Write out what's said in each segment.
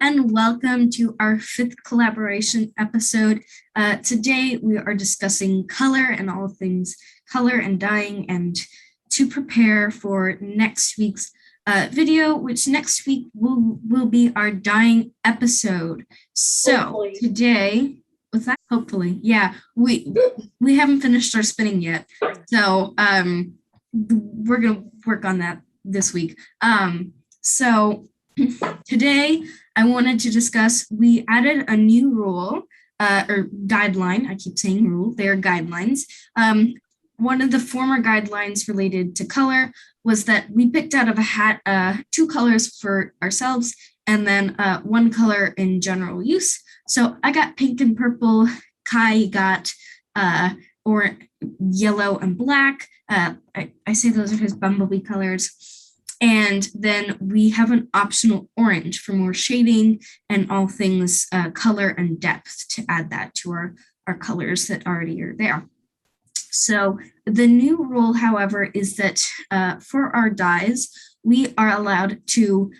and welcome to our 5th collaboration episode. Today we are discussing color and all things color and dyeing, and to prepare for next week's video, which next week will be our dyeing episode. So hopefully. Today, what's that? Hopefully, yeah, we haven't finished our spinning yet, so we're gonna work on that this week. So today I wanted to discuss, we added a new rule or guideline. I keep saying rule, they're guidelines. One of the former guidelines related to color was that we picked out of a hat 2 colors for ourselves and then 1 color in general use. So I got pink and purple, Kai got or yellow and black. I say those are his bumblebee colors. And then we have an optional orange for more shading and all things color and depth to add that to our colors that already are there. So the new rule, however, is that for our dyes, we are allowed to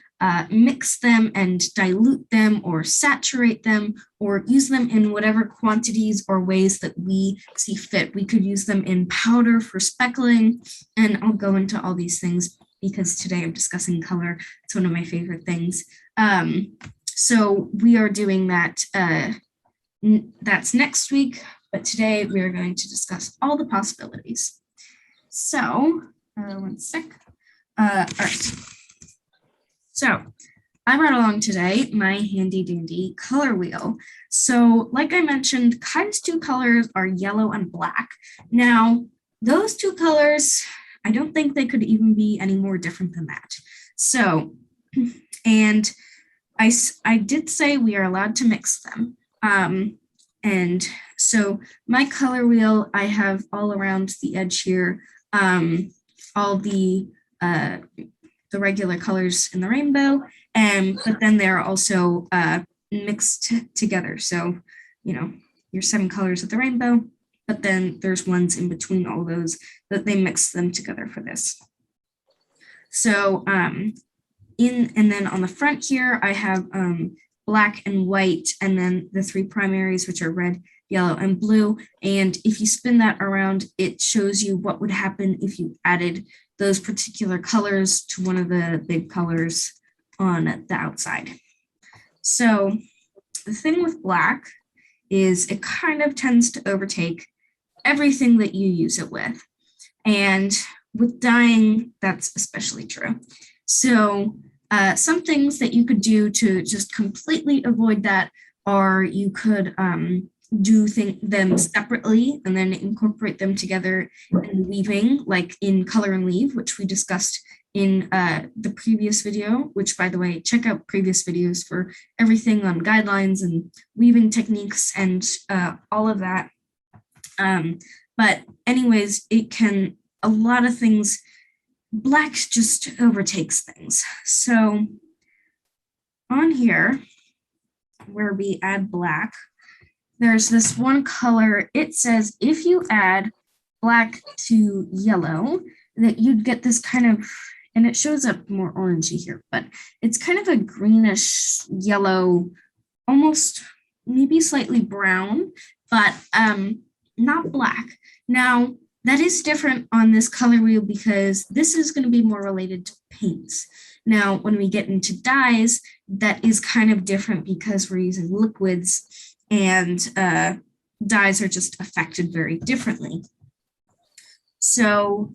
mix them and dilute them or saturate them or use them in whatever quantities or ways that we see fit. We could use them in powder for speckling, and I'll go into all these things because today I'm discussing color. It's one of my favorite things. So we are doing that, that's next week, but today we are going to discuss all the possibilities. So, one sec. All right. So I brought along today my handy dandy color wheel. So like I mentioned, Kai's 2 colors are yellow and black. Now, those 2 colors, I don't think they could even be any more different than that. So, and I did say we are allowed to mix them. And so my color wheel, I have all around the edge here, all the regular colors in the rainbow, but then they're also mixed together. So, you know, your 7 colors of the rainbow, but then there's ones in between all those that they mix them together for this. So and then on the front here, I have black and white, and then the 3 primaries, which are red, yellow, and blue. And if you spin that around, it shows you what would happen if you added those particular colors to one of the big colors on the outside. So the thing with black is it kind of tends to overtake everything that you use it with. And with dyeing, that's especially true. So some things that you could do to just completely avoid that are you could do them separately and then incorporate them together in weaving, like in Color and Weave, which we discussed in the previous video, which, by the way, check out previous videos for everything on guidelines and weaving techniques and all of that. But anyways, a lot of things, black just overtakes things. So on here, where we add black, there's this one color. It says if you add black to yellow, that you'd get this kind of, and it shows up more orangey here, but it's kind of a greenish yellow, almost maybe slightly brown, but not black. Now, that is different on this color wheel because this is going to be more related to paints. Now, when we get into dyes, that is kind of different because we're using liquids, and dyes are just affected very differently. So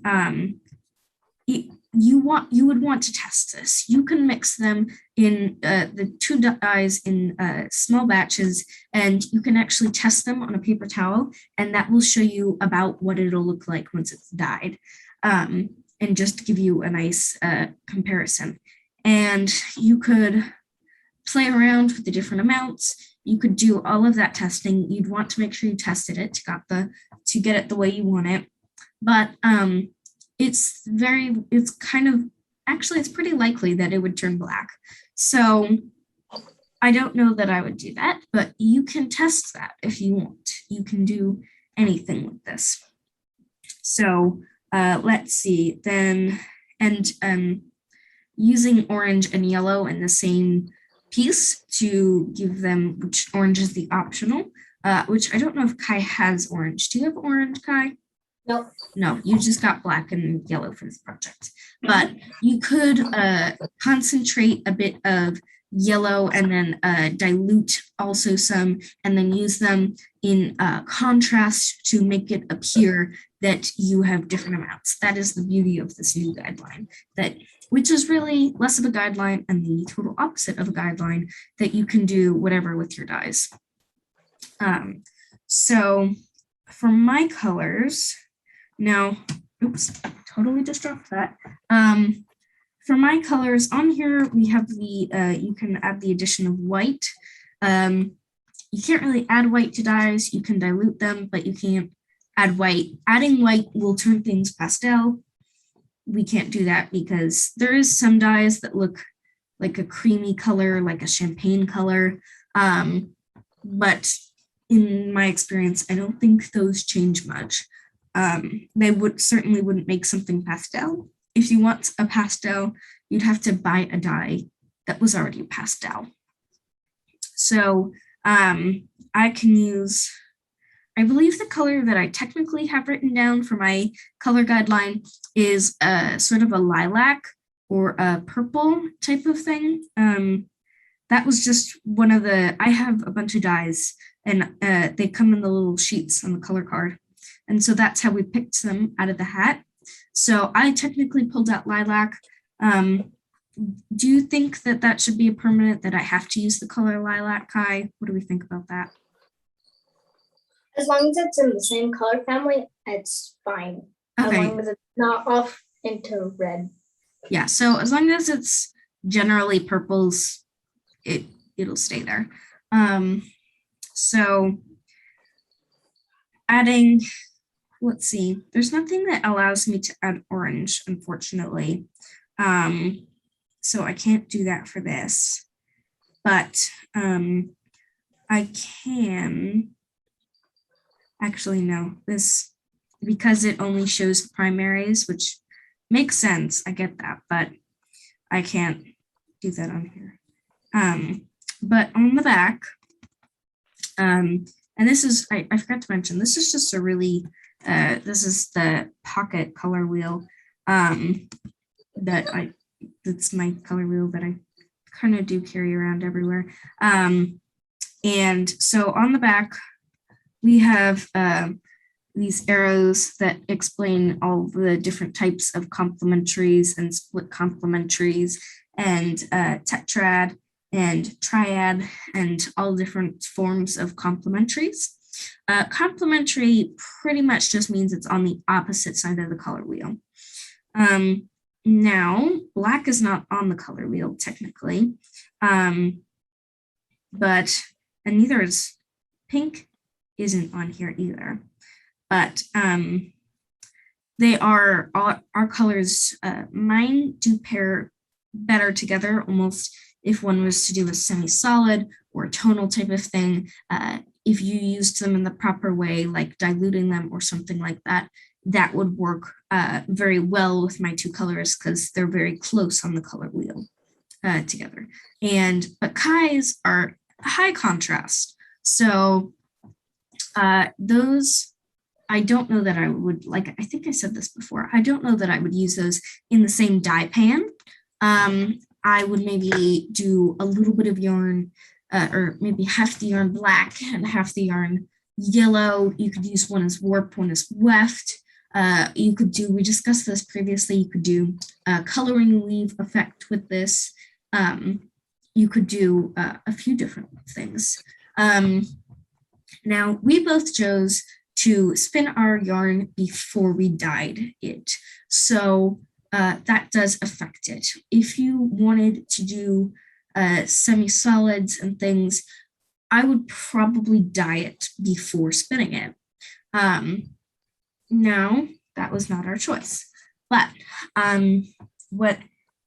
you would want to test this. You can mix them in the 2 dyes in small batches, and you can actually test them on a paper towel, and that will show you about what it'll look like once it's dyed, and just give you a nice comparison. And you could play around with the different amounts. You could do all of that testing. You'd want to make sure you tested it to get it the way you want it. But it's pretty likely that it would turn black. So I don't know that I would do that, but you can test that if you want. You can do anything with this. So let's see then, and using orange and yellow in the same piece to give them, which orange is the optional, which I don't know if Kai has orange. Do you have orange, Kai? Nope. No, you just got black and yellow for this project. But you could concentrate a bit of yellow and then dilute also some, and then use them in contrast to make it appear that you have different amounts. That is the beauty of this new guideline, which is really less of a guideline and the total opposite of a guideline, that you can do whatever with your dyes. So for my colors, now, oops, totally just dropped that. For my colors on here, we have the, you can add the addition of white. You can't really add white to dyes. You can dilute them, but you can't add white. Adding white will turn things pastel. We can't do that because there is some dyes that look like a creamy color, like a champagne color. But in my experience, I don't think those change much. They certainly wouldn't make something pastel. If you want a pastel, you'd have to buy a dye that was already pastel. So I can use, I believe the color that I technically have written down for my color guideline is sort of a lilac or a purple type of thing. That was just one of the, I have a bunch of dyes and they come in the little sheets on the color card. And so that's how we picked them out of the hat. So I technically pulled out lilac. Do you think that that should be a permanent, that I have to use the color lilac, Kai? What do we think about that? As long as it's in the same color family, it's fine. Okay. As long as it's not off into red. Yeah, so as long as it's generally purples, it'll stay there. So adding, let's see, there's nothing that allows me to add orange, unfortunately. So I can't do that for this, but I can, actually no, this, because it only shows primaries, which makes sense, I get that, but I can't do that on here. But on the back, and this is, I forgot to mention, this is just a really, this is the pocket color wheel that's my color wheel that I kind of do carry around everywhere. And so on the back, we have these arrows that explain all the different types of complementaries and split complementaries and tetrad and triad and all different forms of complementaries. Complementary pretty much just means it's on the opposite side of the color wheel. Now, black is not on the color wheel technically, and neither is pink, isn't on here either. But they are, our colors, mine do pair better together, almost if one was to do a semi-solid or tonal type of thing. If you used them in the proper way, like diluting them or something like that, that would work very well with my two colors because they're very close on the color wheel together. But Kai's are high contrast. So those, I don't know that I would, like, I think I said this before, I don't know that I would use those in the same dye pan. I would maybe do a little bit of yarn, or maybe half the yarn black and half the yarn yellow. You could use one as warp, one as weft. You could do, we discussed this previously, you could do a coloring weave effect with this. You could do a few different things. Now, we both chose to spin our yarn before we dyed it. So that does affect it. If you wanted to do semi-solids and things, I would probably dye it before spinning it. No, that was not our choice. But what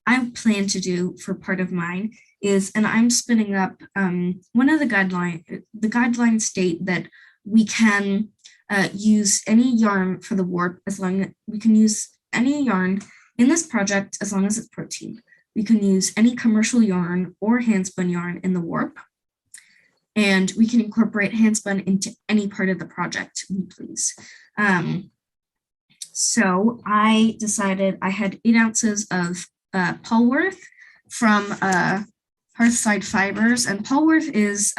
I plan to do for part of mine is, and I'm spinning up one of the guidelines state that we can use any yarn for the warp as long as we can use any yarn in this project as long as it's protein. We can use any commercial yarn or handspun yarn in the warp. And we can incorporate handspun into any part of the project we please. So I decided I had 8 ounces of Polworth from Hearthside Fibers, and Polworth is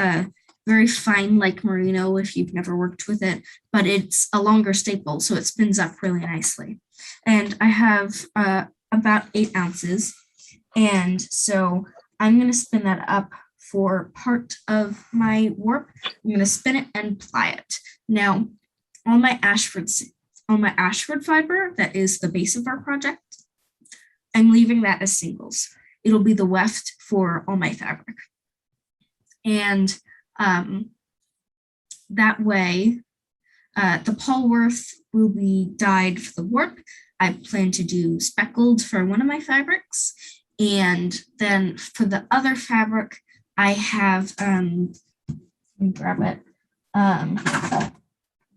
very fine like merino if you've never worked with it, but it's a longer staple, so it spins up really nicely. And I have about 8 ounces, and so I'm going to spin that up for part of my warp. I'm going to spin it and ply it. Now, on my Ashford fiber, that is the base of our project, I'm leaving that as singles. It'll be the weft for all my fabric. And that way, the Polworth will be dyed for the warp. I plan to do speckled for one of my fabrics. And then for the other fabric, I have, let me grab it.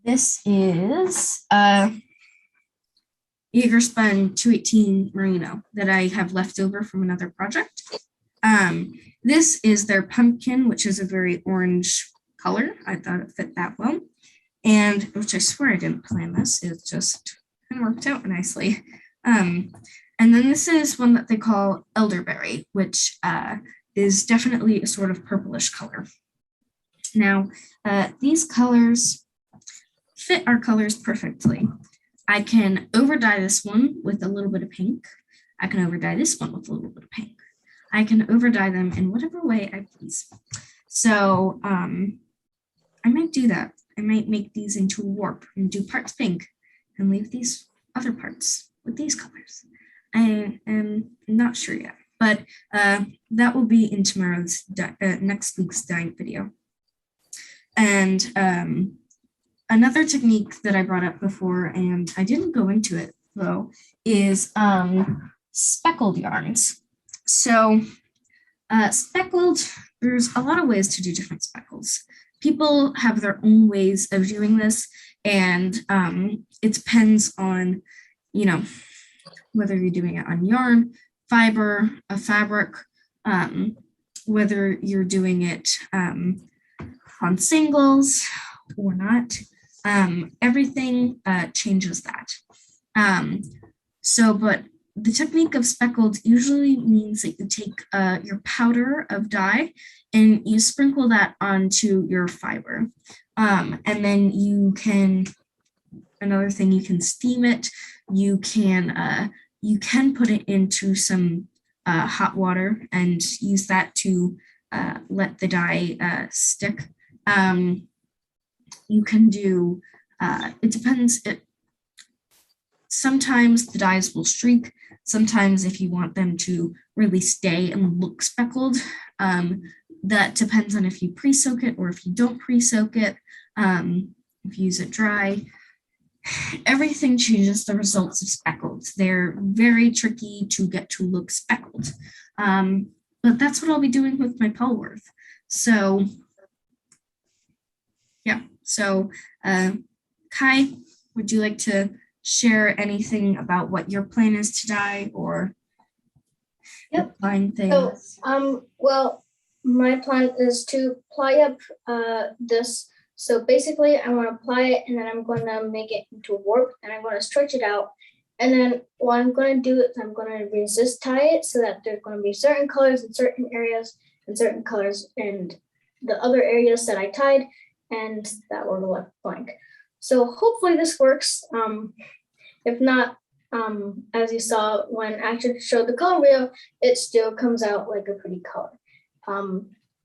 This is Jagerspun 218 merino that I have left over from another project. This is their pumpkin, which is a very orange color. I thought it fit that well. And which I swear I didn't plan this. It just kind of worked out nicely. And then this is one that they call elderberry, which is definitely a sort of purplish color. Now, these colors fit our colors perfectly. I can overdye this one with a little bit of pink. I can overdye this one with a little bit of pink. I can overdye them in whatever way I please. So I might do that. I might make these into a warp and do parts pink and leave these other parts with these colors. I am not sure yet, but that will be in tomorrow's, next week's dyeing video. And another technique that I brought up before, and I didn't go into it though, is speckled yarns. So speckled, there's a lot of ways to do different speckles. People have their own ways of doing this, and it depends on, you know, whether you're doing it on yarn, fiber, a fabric, whether you're doing it on singles or not. Everything changes that. But the technique of speckled usually means that you take your powder of dye and you sprinkle that onto your fiber. And then you can, another thing, you can steam it. You can put it into some hot water and use that to let the dye stick. You can do, it depends. Sometimes the dyes will streak. Sometimes if you want them to really stay and look speckled, that depends on if you pre-soak it or if you don't pre-soak it, if you use it dry. Everything changes the results of speckled. They're very tricky to get to look speckled. But that's what I'll be doing with my Polworth. So yeah, so Kai, would you like to share anything about what your plan is to dye or line things? So, well, my plan is to ply up this. So basically I want to apply it and then I'm going to make it into a warp and I'm going to stretch it out. And then what I'm going to do is I'm going to resist tie it so that there's going to be certain colors in certain areas and certain colors in the other areas that I tied and that were left blank. So hopefully this works. If not, as you saw when Astrid showed the color wheel, it still comes out like a pretty color.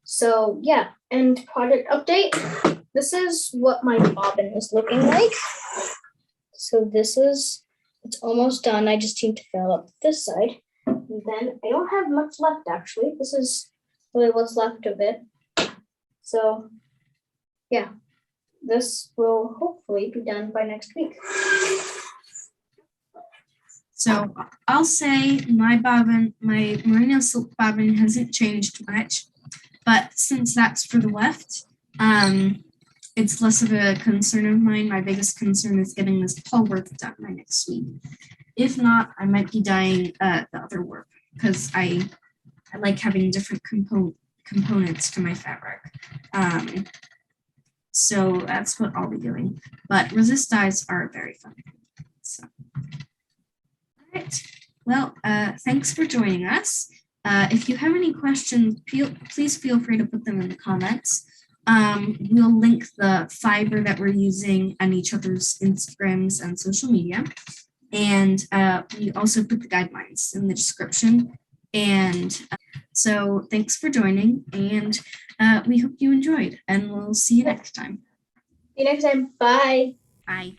So yeah, and project update. This is what my bobbin is looking like. So this is, it's almost done. I just need to fill up this side. And then I don't have much left actually. This is really what's left of it. So yeah, this will hopefully be done by next week. So I'll say my bobbin, my merino silk bobbin hasn't changed much, but since that's for the weft, it's less of a concern of mine. My biggest concern is getting this Polworth done by next week. If not, I might be dyeing the other warp. because I like having different components to my fabric. So that's what I'll be doing. But resist dyes are very fun. So, all right. Well, thanks for joining us. If you have any questions, please feel free to put them in the comments. We'll link the fiber that we're using on each other's Instagrams and social media. And we also put the guidelines in the description. And so thanks for joining, and we hope you enjoyed, and we'll see you next time. See you next time. Bye. Bye.